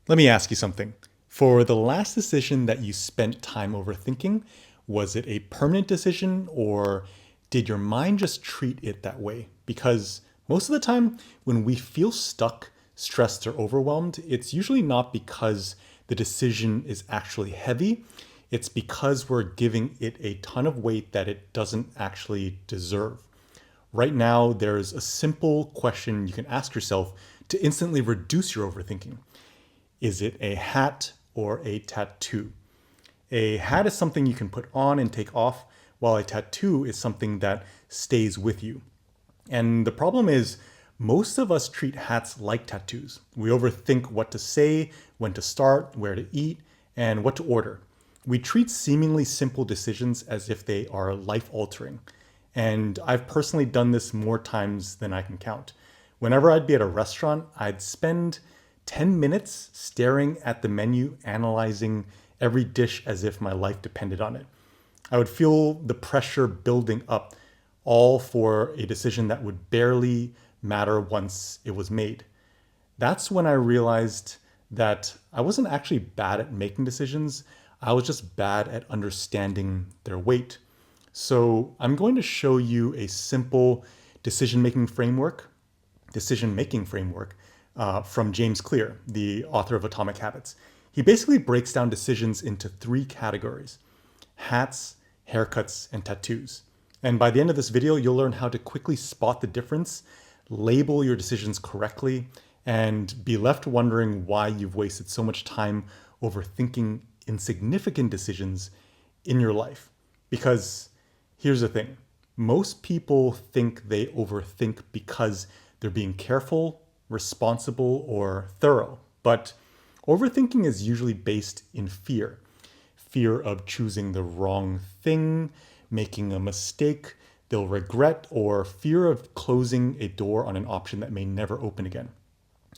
Let me ask you something. For the last decision that you spent time overthinking, was it a permanent decision or did your mind just treat it that way? Because most of the time, when we feel stuck, stressed, or overwhelmed, it's usually not because the decision is actually heavy. It's because we're giving it a ton of weight that it doesn't actually deserve. Right now, there's a simple question you can ask yourself to instantly reduce your overthinking. Is it a hat or a tattoo? A hat is something you can put on and take off, while a tattoo is something that stays with you. And the problem is, most of us treat hats like tattoos. We overthink what to say, when to start, where to eat, and what to order. We treat seemingly simple decisions as if they are life altering. And I've personally done this more times than I can count. Whenever I'd be at a restaurant, I'd spend 10 minutes staring at the menu, analyzing every dish as if my life depended on it. I would feel the pressure building up, all for a decision that would barely matter once it was made. That's when I realized that I wasn't actually bad at making decisions, I was just bad at understanding their weight. So I'm going to show you a simple decision making framework from James Clear, the author of Atomic Habits. He basically breaks down decisions into three categories: hats, haircuts, and tattoos. And by the end of this video, you'll learn how to quickly spot the difference, label your decisions correctly, and be left wondering why you've wasted so much time overthinking insignificant decisions in your life. Because here's the thing: most people think they overthink because they're being careful, responsible, or thorough. But overthinking is usually based in fear of choosing the wrong thing, making a mistake they'll regret, or fear of closing a door on an option that may never open again.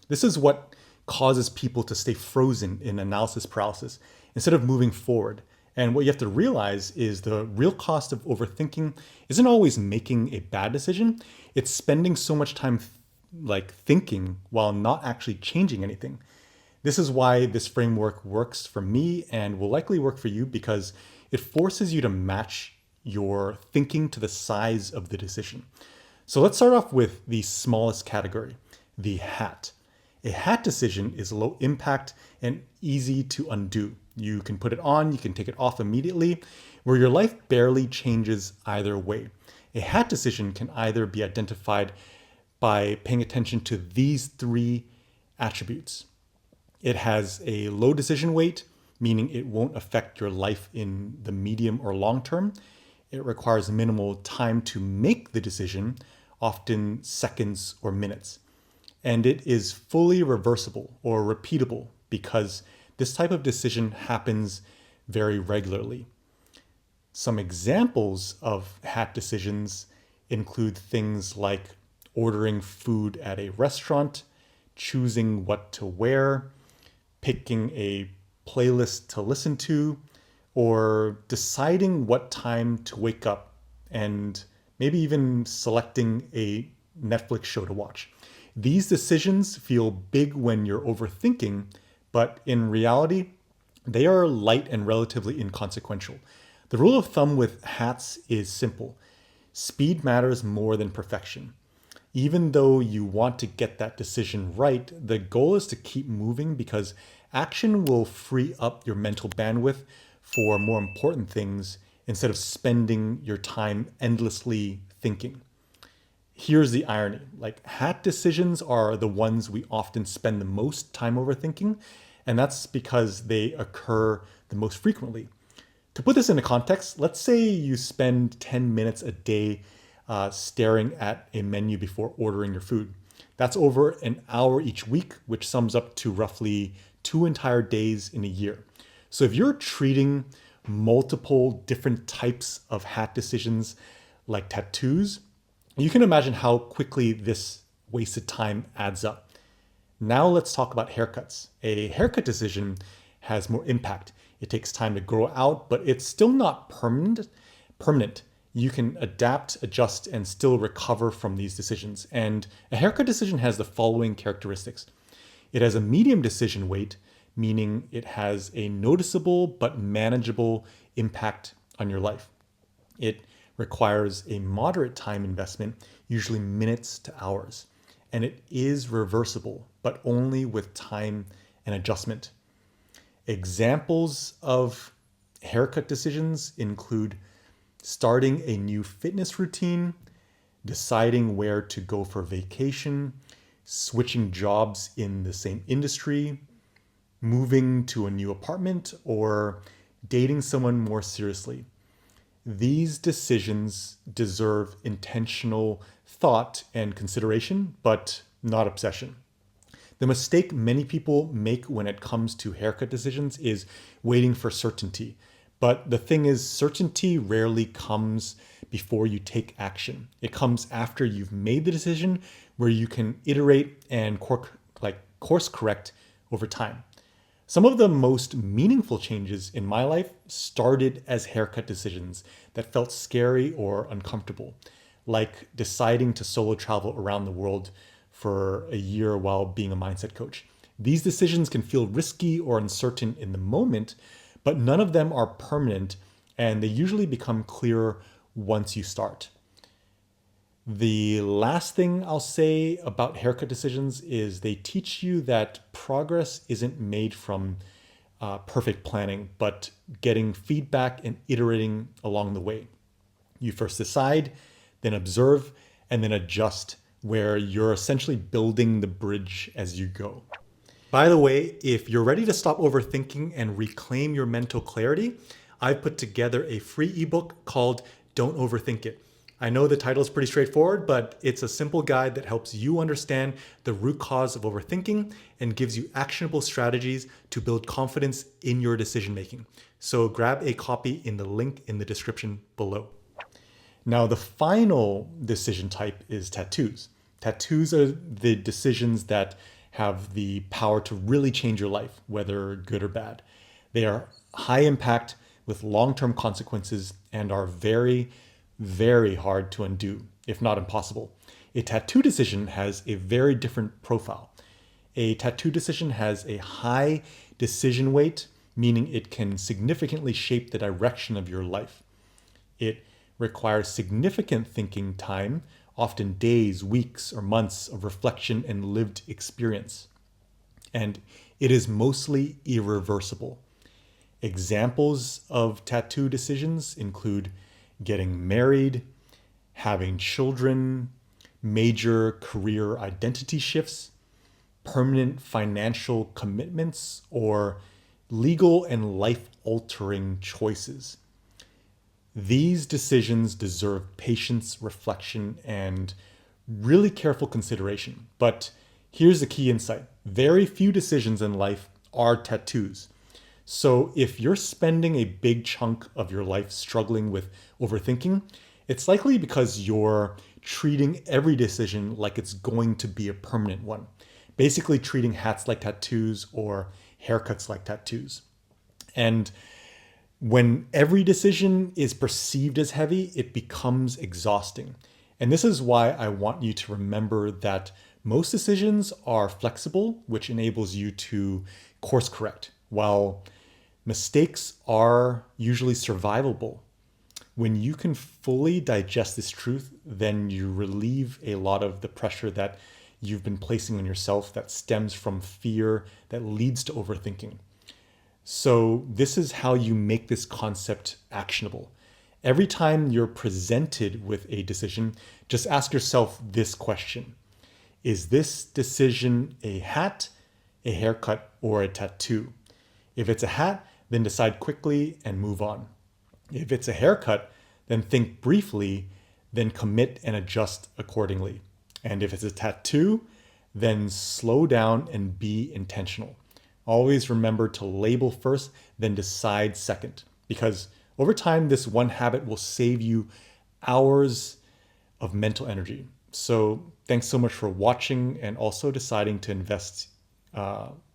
This is what causes people to stay frozen in analysis paralysis instead of moving forward. And what you have to realize is the real cost of overthinking isn't always making a bad decision. It's spending so much time thinking while not actually changing anything. This is why this framework works for me and will likely work for you, because it forces you to match your thinking to the size of the decision. So let's start off with the smallest category, the hat. A hat decision is low impact and easy to undo. You can put it on, you can take it off immediately, where your life barely changes either way. A hat decision can either be identified by paying attention to these three attributes. It has a low decision weight, meaning it won't affect your life in the medium or long term. It requires minimal time to make the decision, often seconds or minutes. And it is fully reversible or repeatable because this type of decision happens very regularly. Some examples of hat decisions include things like ordering food at a restaurant, choosing what to wear, picking a playlist to listen to, or deciding what time to wake up, and maybe even selecting a Netflix show to watch. These decisions feel big when you're overthinking, but in reality, they are light and relatively inconsequential. The rule of thumb with hats is simple: speed matters more than perfection. Even though you want to get that decision right, the goal is to keep moving, because action will free up your mental bandwidth for more important things instead of spending your time endlessly thinking. Here's the irony: hat decisions are the ones we often spend the most time overthinking, and that's because they occur the most frequently. To put this into context, let's say you spend 10 minutes a day staring at a menu before ordering your food. That's over an hour each week, which sums up to roughly 2 entire days in a year. So if you're treating multiple different types of hat decisions like tattoos, you can imagine how quickly this wasted time adds up. Now let's talk about haircuts. A haircut decision has more impact. It takes time to grow out, but it's still not permanent. You can adapt, adjust, and still recover from these decisions. And a haircut decision has the following characteristics: it has a medium decision weight, meaning it has a noticeable but manageable impact on your life. It requires a moderate time investment, usually minutes to hours, and it is reversible, but only with time and adjustment. Examples of haircut decisions include starting a new fitness routine, deciding where to go for vacation, switching jobs in the same industry, moving to a new apartment, or dating someone more seriously. These decisions deserve intentional thought and consideration, but not obsession. The mistake many people make when it comes to haircut decisions is waiting for certainty. But the thing is, certainty rarely comes before you take action. It comes after you've made the decision, where you can iterate and course correct over time. Some of the most meaningful changes in my life started as haircut decisions that felt scary or uncomfortable, like deciding to solo travel around the world for a year while being a mindset coach. These decisions can feel risky or uncertain in the moment, but none of them are permanent, and they usually become clearer once you start. The last thing I'll say about haircut decisions is they teach you that progress isn't made from perfect planning, but getting feedback and iterating along the way. You first decide, then observe, and then adjust, where you're essentially building the bridge as you go. By the way, if you're ready to stop overthinking and reclaim your mental clarity, I've put together a free ebook called Don't Overthink It. I know the title is pretty straightforward, but it's a simple guide that helps you understand the root cause of overthinking and gives you actionable strategies to build confidence in your decision making. So grab a copy in the link in the description below. Now, the final decision type is tattoos. Tattoos are the decisions that have the power to really change your life, whether good or bad. They are high impact with long-term consequences and are very, very hard to undo, if not impossible. A tattoo decision has a very different profile. A tattoo decision has a high decision weight, meaning it can significantly shape the direction of your life. It requires significant thinking time, often days, weeks, or months of reflection and lived experience. And it is mostly irreversible. Examples of tattoo decisions include getting married, having children, major career identity shifts, permanent financial commitments, or legal and life-altering choices. These decisions deserve patience, reflection, and really careful consideration. But here's the key insight. Very few decisions in life are tattoos. So if you're spending a big chunk of your life struggling with overthinking, it's likely because you're treating every decision like it's going to be a permanent one. Basically treating hats like tattoos or haircuts like tattoos. And when every decision is perceived as heavy, it becomes exhausting. And this is why I want you to remember that most decisions are flexible, which enables you to course correct, while mistakes are usually survivable. When you can fully digest this truth, then you relieve a lot of the pressure that you've been placing on yourself that stems from fear that leads to overthinking. So this is how you make this concept actionable. Every time you're presented with a decision, just ask yourself this question. Is this decision a hat, a haircut, or a tattoo? If it's a hat, then decide quickly and move on. If it's a haircut, then think briefly, then commit and adjust accordingly. And if it's a tattoo, then slow down and be intentional. Always remember to label first, then decide second, because over time, this one habit will save you hours of mental energy. So thanks so much for watching and also deciding to invest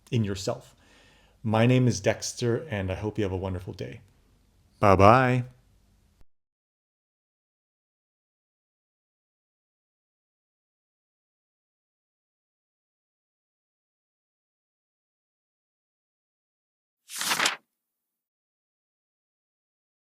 in yourself. My name is Dexter, and I hope you have a wonderful day. Bye-bye.